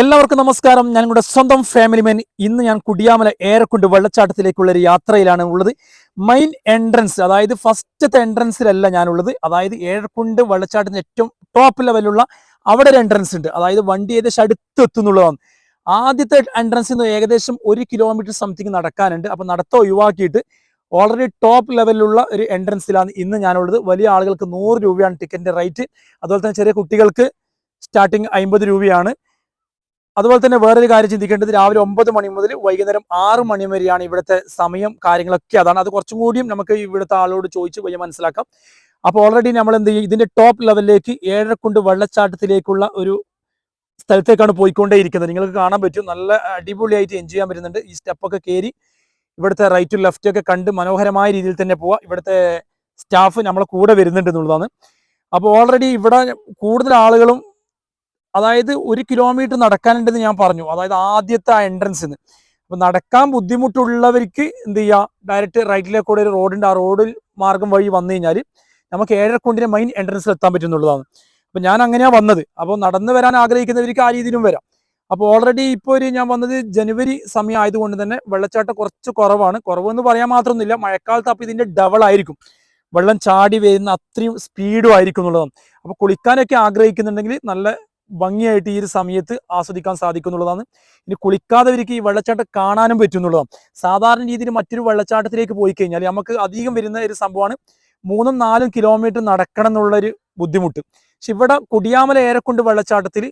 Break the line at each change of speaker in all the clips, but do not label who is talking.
എല്ലാവർക്കും നമസ്കാരം. ഞാൻ നിങ്ങളുടെ സ്വന്തം ഫാമിലിമാൻ. ഇന്ന് ഞാൻ കുടിയാമല ഏറക്കുണ്ട് വെള്ളച്ചാട്ടത്തിലേക്കുള്ള ഒരു യാത്രയിലാണ് ഉള്ളത്. മെയിൻ എൻട്രൻസ്, അതായത് ഫസ്റ്റത്തെ എൻട്രൻസിലല്ല ഞാനുള്ളത്. അതായത് ഏറക്കുണ്ട് വെള്ളച്ചാട്ടത്തിന് ഏറ്റവും ടോപ്പ് ലെവലുള്ള അവിടെ ഒരു എൻട്രൻസ് ഉണ്ട്. അതായത് വണ്ടി ഏകദേശം അടുത്തെത്തുന്നുള്ളതാണ്. ആദ്യത്തെ എൻട്രൻസിൽ നിന്ന് ഏകദേശം 1 കിലോമീറ്റർ സംതിങ് നടക്കാനുണ്ട്. അപ്പൊ നടത്തം ഒഴിവാക്കിയിട്ട് ഓൾറെഡി ടോപ്പ് ലെവലിലുള്ള ഒരു എൻട്രൻസിലാണ് ഇന്ന് ഞാനുള്ളത്. വലിയ ആളുകൾക്ക് 100 രൂപയാണ് ടിക്കറ്റിന്റെ റേറ്റ്. അതുപോലെ തന്നെ ചെറിയ കുട്ടികൾക്ക് സ്റ്റാർട്ടിങ് 50 രൂപയാണ്. അതുപോലെ തന്നെ വേറൊരു കാര്യം ചിന്തിക്കേണ്ടത്, രാവിലെ 9 മണി മുതൽ വൈകുന്നേരം 6 മണി വരെയാണ് ഇവിടുത്തെ സമയം. കാര്യങ്ങളൊക്കെ അതാണ്. അത് കുറച്ചും കൂടിയും നമുക്ക് ഇവിടുത്തെ ആളോട് ചോദിച്ച് വഴി മനസ്സിലാക്കാം. അപ്പോൾ ഓൾറെഡി നമ്മൾ എന്ത് ചെയ്യും, ഇതിന്റെ ടോപ്പ് ലെവലിലേക്ക് ഏഴരക്കുണ്ട് വെള്ളച്ചാട്ടത്തിലേക്കുള്ള ഒരു സ്ഥലത്തേക്കാണ് പോയിക്കൊണ്ടേയിരിക്കുന്നത്. നിങ്ങൾക്ക് കാണാൻ പറ്റും, നല്ല അടിപൊളിയായിട്ട് എൻജോയ് ചെയ്യാൻ പറ്റുന്നുണ്ട്. ഈ സ്റ്റെപ്പൊക്കെ കയറി ഇവിടുത്തെ റൈറ്റും ലെഫ്റ്റും ഒക്കെ കണ്ട് മനോഹരമായ രീതിയിൽ തന്നെ പോവാം. ഇവിടുത്തെ സ്റ്റാഫ് നമ്മളെ കൂടെ വരുന്നുണ്ട് എന്നുള്ളതാണ്. അപ്പോൾ ഓൾറെഡി ഇവിടെ കൂടുതൽ ആളുകളും, അതായത് 1 കിലോമീറ്റർ നടക്കാനുണ്ടെന്ന് ഞാൻ പറഞ്ഞു. അതായത് ആദ്യത്തെ ആ എൻട്രൻസിന്. അപ്പൊ നടക്കാൻ ബുദ്ധിമുട്ടുള്ളവർക്ക് എന്ത് ചെയ്യുക, ഡയറക്റ്റ് റൈറ്റിലേക്ക് കൂടെ ഒരു റോഡുണ്ട്. ആ റോഡിൽ മാർഗം വഴി വന്നു കഴിഞ്ഞാൽ നമുക്ക് ഏഴരക്കുണ്ടിന്റെ മെയിൻ എൻട്രൻസിൽ എത്താൻ പറ്റുന്നുള്ളതാണ്. അപ്പൊ ഞാൻ അങ്ങനെയാണ് വന്നത്. അപ്പോൾ നടന്നു വരാൻ ആഗ്രഹിക്കുന്നവർക്ക് ആ രീതിയിലും വരാം. അപ്പോൾ ഓൾറെഡി ഇപ്പോൾ ഞാൻ വന്നത് ജനുവരി സമയം ആയതുകൊണ്ട് തന്നെ വെള്ളച്ചാട്ടം കുറച്ച് കുറവാണ്. കുറവെന്ന് പറയാൻ മാത്രമൊന്നുമില്ല, മഴക്കാലത്ത് അപ്പോൾ ഇതിന്റെ ഡബിൾ ആയിരിക്കും. വെള്ളം ചാടി വരുന്ന അത്രയും സ്പീഡും ആയിരിക്കും എന്നുള്ളതാണ്. അപ്പോൾ കുളിക്കാനൊക്കെ ആഗ്രഹിക്കുന്നുണ്ടെങ്കിൽ നല്ല ഭംഗിയായിട്ട് ഈ ഒരു സമയത്ത് ആസ്വദിക്കാൻ സാധിക്കുന്നുള്ളതാണ്. ഇനി കുളിക്കാത്തവർക്ക് ഈ വെള്ളച്ചാട്ടം കാണാനും പറ്റുന്നുള്ളതാണ്. സാധാരണ രീതിയിൽ മറ്റൊരു വെള്ളച്ചാട്ടത്തിലേക്ക് പോയി കഴിഞ്ഞാൽ നമുക്ക് അധികം വരുന്ന ഒരു സംഭവമാണ് 3-4 കിലോമീറ്റർ നടക്കണം എന്നുള്ളൊരു ബുദ്ധിമുട്ട്. പക്ഷെ ഇവിടെ കുടിയാമല ഏറക്കുണ്ട് വെള്ളച്ചാട്ടത്തിൽ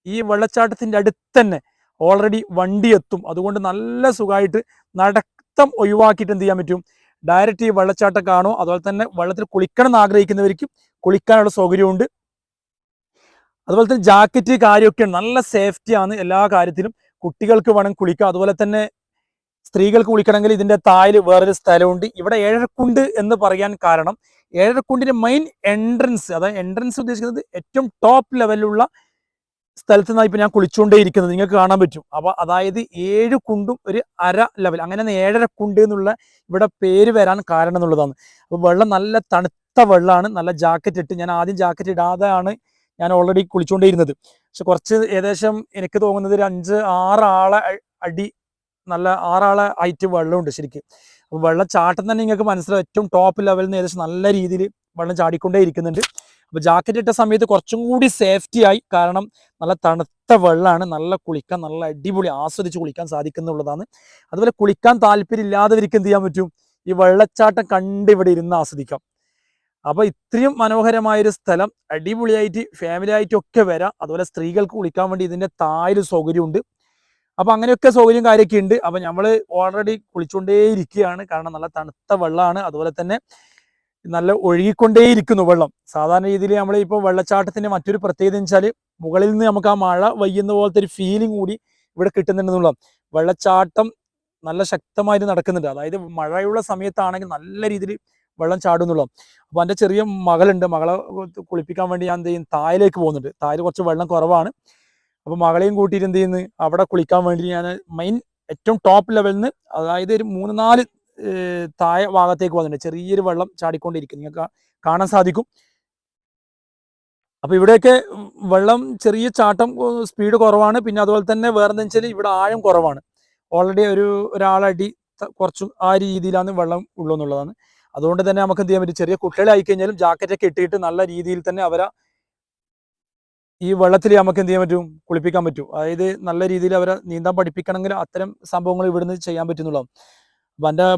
ഈ വെള്ളച്ചാട്ടത്തിന്റെ അടുത്ത് തന്നെ ഓൾറെഡി വണ്ടി എത്തും. അതുകൊണ്ട് നല്ല സുഖമായിട്ട് നടത്തം ഒഴിവാക്കിയിട്ട് എന്ത് ചെയ്യാൻ പറ്റും, ഡയറക്റ്റ് ഈ വെള്ളച്ചാട്ടം കാണുമോ. അതുപോലെ തന്നെ വെള്ളത്തിൽ കുളിക്കണം എന്ന് ആഗ്രഹിക്കുന്നവർക്ക് കുളിക്കാനുള്ള സൗകര്യമുണ്ട്. അതുപോലെ തന്നെ ജാക്കറ്റ് കാര്യമൊക്കെ നല്ല സേഫ്റ്റിയാണ് എല്ലാ കാര്യത്തിലും. കുട്ടികൾക്ക് വേണം കുളിക്കാം. അതുപോലെ തന്നെ സ്ത്രീകൾക്ക് കുളിക്കണമെങ്കിൽ ഇതിന്റെ താഴെ വേറൊരു സ്ഥലമുണ്ട്. ഇവിടെ ഏഴരക്കുണ്ട് എന്ന് പറയാൻ കാരണം, ഏഴരക്കുണ്ടിന്റെ മെയിൻ എൻട്രൻസ്, അതായത് എൻട്രൻസ് ഉദ്ദേശിക്കുന്നത് ഏറ്റവും ടോപ്പ് ലെവലിലുള്ള സ്ഥലത്ത് നിന്നാണ് ഇപ്പൊ ഞാൻ കുളിച്ചുകൊണ്ടേയിരിക്കുന്നത്. നിങ്ങൾക്ക് കാണാൻ പറ്റും. അപ്പൊ അതായത് 7 കുണ്ടും ഒരു അര ലെവൽ, അങ്ങനെ ഏഴരക്കുണ്ട് എന്നുള്ള ഇവിടെ പേര് വരാൻ കാരണം എന്നുള്ളതാണ്. അപ്പൊ വെള്ളം നല്ല തണുത്ത വെള്ളമാണ്. നല്ല ജാക്കറ്റ് ഇട്ട്, ഞാൻ ആദ്യം ജാക്കറ്റ് ഇടാതെയാണ് ഞാൻ ഓൾറെഡി കുളിച്ചുകൊണ്ടേയിരുന്നത്. പക്ഷെ കുറച്ച് ഏകദേശം എനിക്ക് തോന്നുന്നത് ഒരു 5-6 ആളെ അടി, നല്ല 6 ആളെ ഹൈറ്റ് വെള്ളമുണ്ട് ശരിക്കും. അപ്പോൾ വെള്ളച്ചാട്ടം തന്നെ നിങ്ങൾക്ക് മനസ്സിലാവും, ഏറ്റവും ടോപ്പ് ലെവലിൽ നിന്ന് ഏകദേശം നല്ല രീതിയിൽ വെള്ളം ചാടിക്കൊണ്ടേ ഇരിക്കുന്നുണ്ട്. അപ്പോൾ ജാക്കറ്റ് ഇട്ട സമയത്ത് കുറച്ചും കൂടി സേഫ്റ്റി ആയി. കാരണം നല്ല തണുത്ത വെള്ളമാണ്. നല്ല കുളിക്കാൻ, നല്ല അടിപൊളി ആസ്വദിച്ച് കുളിക്കാൻ സാധിക്കുന്നുള്ളതാണ്. അതുപോലെ കുളിക്കാൻ താല്പര്യം ഇല്ലാത്തവർക്ക് എന്ത് ചെയ്യാൻ പറ്റും, ഈ വെള്ളച്ചാട്ടം കണ്ട് ഇവിടെ ഇരുന്ന് ആസ്വദിക്കാം. അപ്പൊ ഇത്രയും മനോഹരമായൊരു സ്ഥലം, അടിപൊളിയായിട്ട് ഫാമിലി ആയിട്ടും ഒക്കെ വരാം. അതുപോലെ സ്ത്രീകൾക്ക് കുളിക്കാൻ വേണ്ടി ഇതിന്റെ താഴെ സൗകര്യമുണ്ട്. അപ്പൊ അങ്ങനെയൊക്കെ സൗകര്യം കാര്യമൊക്കെ ഉണ്ട്. അപ്പൊ നമ്മൾ ഓൾറെഡി കുളിച്ചുകൊണ്ടേ ഇരിക്കുകയാണ്. കാരണം നല്ല തണുത്ത വെള്ളമാണ്. അതുപോലെ തന്നെ നല്ല ഒഴുകിക്കൊണ്ടേയിരിക്കുന്നു വെള്ളം. സാധാരണ രീതിയിൽ നമ്മൾ ഇപ്പോൾ വെള്ളച്ചാട്ടത്തിന്റെ മറ്റൊരു പ്രത്യേകത എന്ന് വെച്ചാൽ, മുകളിൽ നിന്ന് നമുക്ക് ആ മഴ പെയ്യുന്ന പോലത്തെ ഒരു ഫീലിംഗ് കൂടി ഇവിടെ കിട്ടുന്നുണ്ടെന്നുള്ള. വെള്ളച്ചാട്ടം നല്ല ശക്തമായിട്ട് നടക്കുന്നുണ്ട്. അതായത് മഴയുള്ള സമയത്താണെങ്കിൽ നല്ല രീതിയിൽ വെള്ളം ചാടുന്നുള്ളൂ. അപ്പൊ എൻ്റെ ചെറിയ മകളുണ്ട്. മകളെ കുളിപ്പിക്കാൻ വേണ്ടി ഞാൻ എന്ത് ചെയ്യും, താഴേക്ക് പോകുന്നുണ്ട്. താഴെ കുറച്ച് വെള്ളം കുറവാണ്. അപ്പൊ മകളെയും കൂട്ടിയിട്ട് എന്ത് ചെയ്യുന്നു, അവിടെ കുളിക്കാൻ വേണ്ടി ഞാൻ മെയിൻ ഏറ്റവും ടോപ്പ് ലെവലിൽ നിന്ന്, അതായത് ഒരു 3-4 താഴെ ഭാഗത്തേക്ക് വന്നിട്ടുണ്ട്. ചെറിയൊരു വെള്ളം ചാടിക്കൊണ്ടിരിക്കും, നിങ്ങൾക്ക് കാണാൻ സാധിക്കും. അപ്പൊ ഇവിടെയൊക്കെ വെള്ളം ചെറിയ ചാട്ടം, സ്പീഡ് കുറവാണ്. പിന്നെ അതുപോലെ തന്നെ വേറെ എന്താ വെച്ചാൽ ഇവിടെ ആഴം കുറവാണ്. ഓൾറെഡി ഒരാളടി കുറച്ചും ആ രീതിയിലാണ് വെള്ളം ഉള്ളൂ എന്നുള്ളതാണ്. അതുകൊണ്ട് തന്നെ നമുക്ക് എന്ത് ചെയ്യാൻ പറ്റും, ചെറിയ കുട്ടികളെ ആയിക്കഴിഞ്ഞാലും ജാക്കറ്റൊക്കെ ഇട്ടിട്ട് നല്ല രീതിയിൽ തന്നെ അവരെ ഈ വെള്ളത്തിൽ നമുക്ക് എന്ത് ചെയ്യാൻ പറ്റും, കുളിപ്പിക്കാൻ പറ്റും. അതായത് നല്ല രീതിയിൽ അവരെ നീന്താൻ പഠിപ്പിക്കണമെങ്കിൽ അത്തരം സംഭവങ്ങൾ ഇവിടുന്ന് ചെയ്യാൻ പറ്റുന്നുള്ളതാണ്. അപ്പൊ എൻ്റെ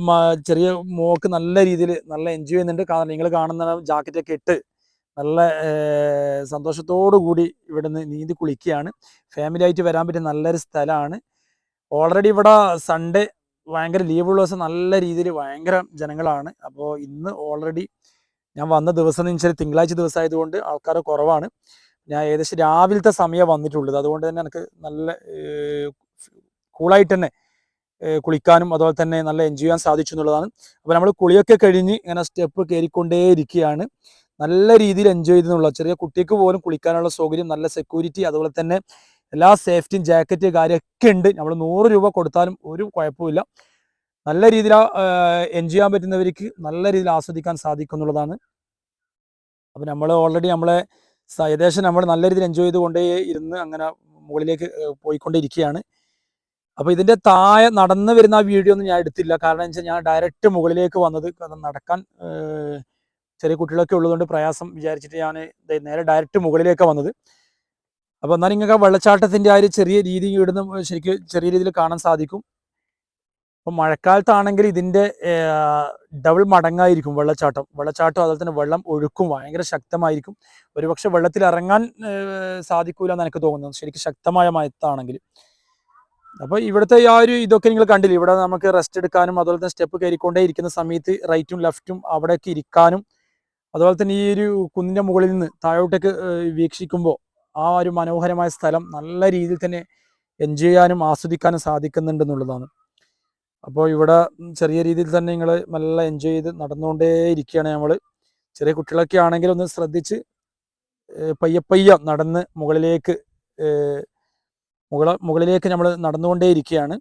ചെറിയ മോക്ക് നല്ല രീതിയിൽ നല്ല എൻജോയ് ചെയ്യുന്നുണ്ട്. കാരണം നിങ്ങൾ കാണുന്ന ജാക്കറ്റൊക്കെ ഇട്ട് നല്ല സന്തോഷത്തോടു കൂടി ഇവിടുന്ന് നീന്തി കുളിക്കുകയാണ്. ഫാമിലി ആയിട്ട് വരാൻ പറ്റിയ നല്ലൊരു സ്ഥലമാണ്. ഓൾറെഡി ഇവിടെ സൺഡേ ഭയങ്കര ലീവുള്ള ദിവസം നല്ല രീതിയിൽ ഭയങ്കര ജനങ്ങളാണ്. അപ്പോൾ ഇന്ന് ഓൾറെഡി ഞാൻ വന്ന ദിവസം എന്ന് വെച്ചാൽ തിങ്കളാഴ്ച ദിവസമായതുകൊണ്ട് ആൾക്കാർ കുറവാണ്. ഞാൻ ഏകദേശം രാവിലത്തെ സമയം വന്നിട്ടുള്ളത്. അതുകൊണ്ട് തന്നെ എനിക്ക് നല്ല കൂളായിട്ട് തന്നെ കുളിക്കാനും അതുപോലെ തന്നെ നല്ല എൻജോയ് ചെയ്യാൻ സാധിച്ചു എന്നുള്ളതാണ്. അപ്പോൾ നമ്മൾ കുളിയൊക്കെ കഴിഞ്ഞ് ഇങ്ങനെ സ്റ്റെപ്പ് കയറിക്കൊണ്ടേ ഇരിക്കുകയാണ്. നല്ല രീതിയിൽ എൻജോയ് ചെയ്തെന്നുള്ള, ചെറിയ കുട്ടിക്ക് പോലും കുളിക്കാനുള്ള സൗകര്യം, നല്ല സെക്യൂരിറ്റി, അതുപോലെ തന്നെ എല്ലാ സേഫ്റ്റിയും ജാക്കറ്റ് കാര്യമൊക്കെ ഉണ്ട്. നമ്മൾ 100 രൂപ കൊടുത്താലും ഒരു കുഴപ്പമില്ല. നല്ല രീതിയിൽ എൻജോയ് ചെയ്യാൻ പറ്റുന്നവർക്ക് നല്ല രീതിയിൽ ആസ്വദിക്കാൻ സാധിക്കും എന്നുള്ളതാണ്. അപ്പോൾ നമ്മൾ ഓൾറെഡി നമ്മളെ ഏകദേശം നമ്മൾ നല്ല രീതിയിൽ എൻജോയ് ചെയ്തുകൊണ്ടേ ഇരുന്ന് അങ്ങനെ മുകളിലേക്ക് പോയിക്കൊണ്ടിരിക്കുകയാണ്. അപ്പോൾ ഇതിന്റെ താഴെ നടന്നു വരുന്ന ആ വീഡിയോ ഒന്നും ഞാൻ എടുത്തില്ല. കാരണം എന്ന് വെച്ചാൽ ഞാൻ ഡയറക്റ്റ് മുകളിലേക്ക് വന്നത് നടക്കാൻ ചെറിയ കുട്ടികളൊക്കെ ഉള്ളതുകൊണ്ട് പ്രയാസം വിചാരിച്ചിട്ട് ഞാൻ നേരെ ഡയറക്റ്റ് മുകളിലേക്ക് വന്നത്. അപ്പോൾ എന്നാൽ നിങ്ങൾക്ക് വെള്ളച്ചാട്ടത്തിന്റെ ആ ഒരു ചെറിയ രീതി ഇവിടുന്ന് ശരിക്കും ചെറിയ രീതിയിൽ കാണാൻ സാധിക്കും. അപ്പം മഴക്കാലത്താണെങ്കിൽ ഇതിന്റെ ഡബിൾ മടങ്ങായിരിക്കും വെള്ളച്ചാട്ടം. അതുപോലെ തന്നെ വെള്ളം ഒഴുക്കും ഭയങ്കര ശക്തമായിരിക്കും. ഒരുപക്ഷെ വെള്ളത്തിൽ ഇറങ്ങാൻ സാധിക്കൂല എന്ന് എനിക്ക് തോന്നുന്നു, ശരിക്കും ശക്തമായ മഴത്താണെങ്കിൽ. അപ്പോൾ ഇവിടുത്തെ ആ ഒരു ഇതൊക്കെ നിങ്ങൾ കണ്ടില്ലേ, ഇവിടെ നമുക്ക് റെസ്റ്റ് എടുക്കാനും അതുപോലെ തന്നെ സ്റ്റെപ്പ് കയറിക്കൊണ്ടേ ഇരിക്കുന്ന സമയത്ത് റൈറ്റും ലെഫ്റ്റും അവിടേക്ക് ഇരിക്കാനും അതുപോലെ തന്നെ ഈ ഒരു കുന്നിന്റെ മുകളിൽ നിന്ന് താഴോട്ടേക്ക് വീക്ഷിക്കുമ്പോൾ ആ ഒരു മനോഹരമായ സ്ഥലം നല്ല രീതിയിൽ തന്നെ എൻജോയ് ചെയ്യാനും ആസ്വദിക്കാനും സാധിക്കുന്നുണ്ടെന്നുള്ളതാണ്. അപ്പോൾ ഇവിടെ ചെറിയ രീതിയിൽ തന്നെ നിങ്ങൾ നല്ല എൻജോയ് ചെയ്ത് നടന്നുകൊണ്ടേ ഇരിക്കുകയാണ്. നമ്മൾ ചെറിയ കുട്ടികളൊക്കെ ആണെങ്കിൽ ഒന്ന് ശ്രദ്ധിച്ച് പയ്യെ നടന്ന് മുകളിലേക്ക് നമ്മൾ നടന്നുകൊണ്ടേ ഇരിക്കുകയാണ്.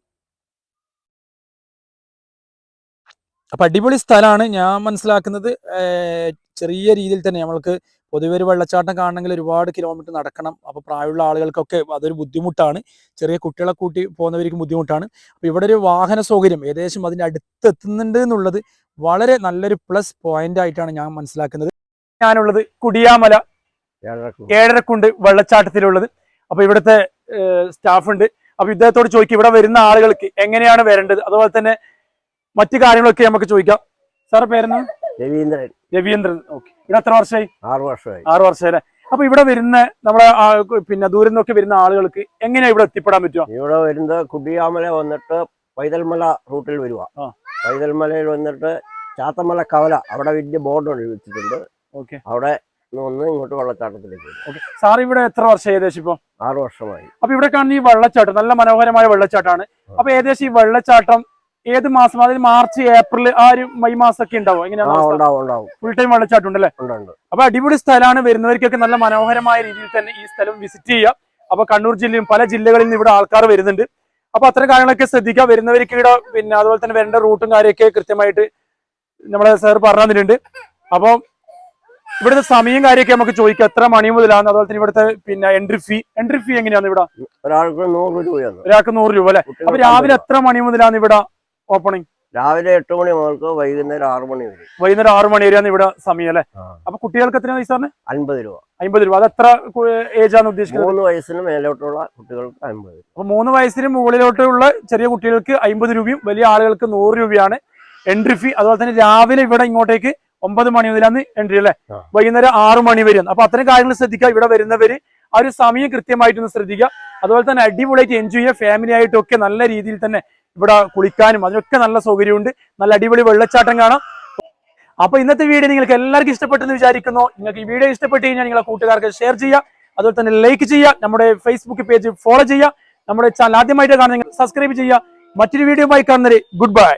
അപ്പൊ അടിപൊളി സ്ഥലമാണ്. ഞാൻ മനസ്സിലാക്കുന്നത് ചെറിയ രീതിയിൽ തന്നെ നമ്മൾക്ക് പൊതുവെ ഒരു വെള്ളച്ചാട്ടം കാണണമെങ്കിൽ ഒരുപാട് കിലോമീറ്റർ നടക്കണം. അപ്പോൾ പ്രായമുള്ള ആളുകൾക്കൊക്കെ അതൊരു ബുദ്ധിമുട്ടാണ്, ചെറിയ കുട്ടികളെ കൂട്ടി പോകുന്നവർക്ക് ബുദ്ധിമുട്ടാണ്. അപ്പോൾ ഇവിടെ ഒരു വാഹന സൗകര്യം ഏകദേശം അതിൻ്റെ അടുത്തെത്തുന്നുണ്ട് എന്നുള്ളത് വളരെ നല്ലൊരു പ്ലസ് പോയിന്റ് ആയിട്ടാണ് ഞാൻ മനസ്സിലാക്കുന്നത്. ഞാനുള്ളത് കുടിയാമല ഏഴരക്കുണ്ട് വെള്ളച്ചാട്ടത്തിലുള്ളത്. അപ്പൊ ഇവിടുത്തെ സ്റ്റാഫ് ഉണ്ട്. അപ്പൊ ഇദ്ദേഹത്തോട് ചോദിക്കും ഇവിടെ വരുന്ന ആളുകൾക്ക് എങ്ങനെയാണ് വരേണ്ടത്, അതുപോലെ തന്നെ മറ്റു കാര്യങ്ങളൊക്കെ നമുക്ക് ചോദിക്കാം. സാറ് പേരെന്ന്? രവീന്ദ്രൻ. ഓക്കെ. ഇവിടെ എത്ര വർഷമായി? 6 വർഷമായി അല്ലേ? അപ്പൊ ഇവിടെ വരുന്ന നമ്മുടെ പിന്നെ ദൂരം നിന്നൊക്കെ വരുന്ന ആളുകൾക്ക് എങ്ങനെയാ ഇവിടെ എത്തിപ്പെടാൻ പറ്റുക?
ഇവിടെ വരുന്നത് കുടിയാമല വന്നിട്ട് പൈതൽമല റൂട്ടിൽ വരുക. പൈതൽമലയിൽ വന്നിട്ട് ചാത്തമല കവല അവിടെ വലിയ ബോർഡ് വെച്ചിട്ടുണ്ട്.
ഓക്കെ.
അവിടെ ഒന്ന് ഇങ്ങോട്ട് വെള്ളച്ചാട്ടത്തിലേക്ക് വരും.
ഓക്കെ. സാർ ഇവിടെ എത്ര വർഷം ഏകദേശം ഇപ്പൊ?
6 വർഷമായി.
അപ്പൊ ഇവിടെ കാണുന്ന ഈ വെള്ളച്ചാട്ടം നല്ല മനോഹരമായ വെള്ളച്ചാട്ടമാണ്. അപ്പൊ ഏകദേശം ഈ വെള്ളച്ചാട്ടം ഏത് മാസം, അതായത് മാർച്ച് ഏപ്രിൽ ആ ഒരു മെയ് മാസമൊക്കെ ഉണ്ടാവും? എങ്ങനെയാണ്? ഫുൾ ടൈം വെള്ളച്ചാട്ടം ഉണ്ടല്ലേ? അപ്പൊ അടിപൊളി സ്ഥലമാണ്. വരുന്നവർക്കൊക്കെ നല്ല മനോഹരമായ രീതിയിൽ തന്നെ ഈ സ്ഥലം വിസിറ്റ് ചെയ്യാം. അപ്പൊ കണ്ണൂർ ജില്ലയും പല ജില്ലകളിൽ നിന്ന് ഇവിടെ ആൾക്കാർ വരുന്നുണ്ട്. അപ്പൊ അത്തരം കാര്യങ്ങളൊക്കെ ശ്രദ്ധിക്കുക. വരുന്നവർക്ക് ഇവിടെ പിന്നെ അതുപോലെ തന്നെ വരേണ്ട റൂട്ടും കാര്യമൊക്കെ കൃത്യമായിട്ട് നമ്മളെ സാർ പറഞ്ഞു തന്നിട്ടുണ്ട്. അപ്പൊ ഇവിടുത്തെ സമയം കാര്യമൊക്കെ നമുക്ക് ചോദിക്കാം, എത്ര മണി മുതലാണ്, അതുപോലെ തന്നെ ഇവിടുത്തെ പിന്നെ എൻട്രി ഫീ എങ്ങനെയാണ് ഇവിടെ?
ഒരാൾക്ക് 100 രൂപയാണ്.
ഒരാൾക്ക് 100 രൂപ അല്ലെ? അപ്പൊ രാവിലെ എത്ര മണി മുതലാണ് ഇവിടെ ഓപ്പണിംഗ്?
രാവിലെ 8 മണി മുതൽ വൈകുന്നേരം 6 മണി വരെ.
വൈകുന്നേരം 6 മണി വരെയാണ് ഇവിടെ സമയം അല്ലെ? അപ്പൊ കുട്ടികൾക്ക് എത്ര പൈസ?
50 രൂപ.
50 രൂപ. അത് എത്ര ഏജ് ആണ് ഉദ്ദേശിക്കുന്നത്?
3 വയസ്സിന് മേലോട്ടുള്ള കുട്ടികൾക്ക് 50.
അപ്പൊ 3 വയസ്സിന് മുകളിലോട്ടുള്ള ചെറിയ കുട്ടികൾക്ക് 50 രൂപയും വലിയ ആളുകൾക്ക് 100 രൂപയാണ് എൻട്രി ഫീ. അതുപോലെ തന്നെ രാവിലെ ഇവിടെ ഇങ്ങോട്ടേക്ക് 9 മണി മുതലാണ് എൻട്രി അല്ലെ? വൈകുന്നേരം 6 മണി വരെയാണ്. അപ്പൊ അത്തരം കാര്യങ്ങൾ ശ്രദ്ധിക്കുക. ഇവിടെ വരുന്നവര് ആ ഒരു സമയം കൃത്യമായിട്ടൊന്ന് ശ്രദ്ധിക്കുക. അതുപോലെ തന്നെ അടിപൊളിയായിട്ട് എൻജോയ് ചെയ്യുക. ഫാമിലി ആയിട്ടൊക്കെ നല്ല രീതിയിൽ തന്നെ ഇവിടെ കുളിക്കാനും അതിനൊക്കെ നല്ല സൗകര്യമുണ്ട്. നല്ല അടിപൊളി വെള്ളച്ചാട്ടം കാണാം. അപ്പൊ ഇന്നത്തെ വീഡിയോ നിങ്ങൾക്ക് എല്ലാവർക്കും ഇഷ്ടപ്പെട്ടെന്ന് വിചാരിക്കുന്നു. നിങ്ങൾക്ക് ഈ വീഡിയോ ഇഷ്ടപ്പെട്ട് കഴിഞ്ഞാൽ നിങ്ങളെ കൂട്ടുകാർക്ക് ഷെയർ ചെയ്യുക, അതുപോലെ തന്നെ ലൈക്ക് ചെയ്യുക, നമ്മുടെ ഫേസ്ബുക്ക് പേജ് ഫോളോ ചെയ്യുക, നമ്മുടെ ചാനൽ ആദ്യമായിട്ട് കാണുന്ന സബ്സ്ക്രൈബ് ചെയ്യുക. മറ്റൊരു വീഡിയോയുമായി കാണുന്നവരെ ഗുഡ് ബൈ.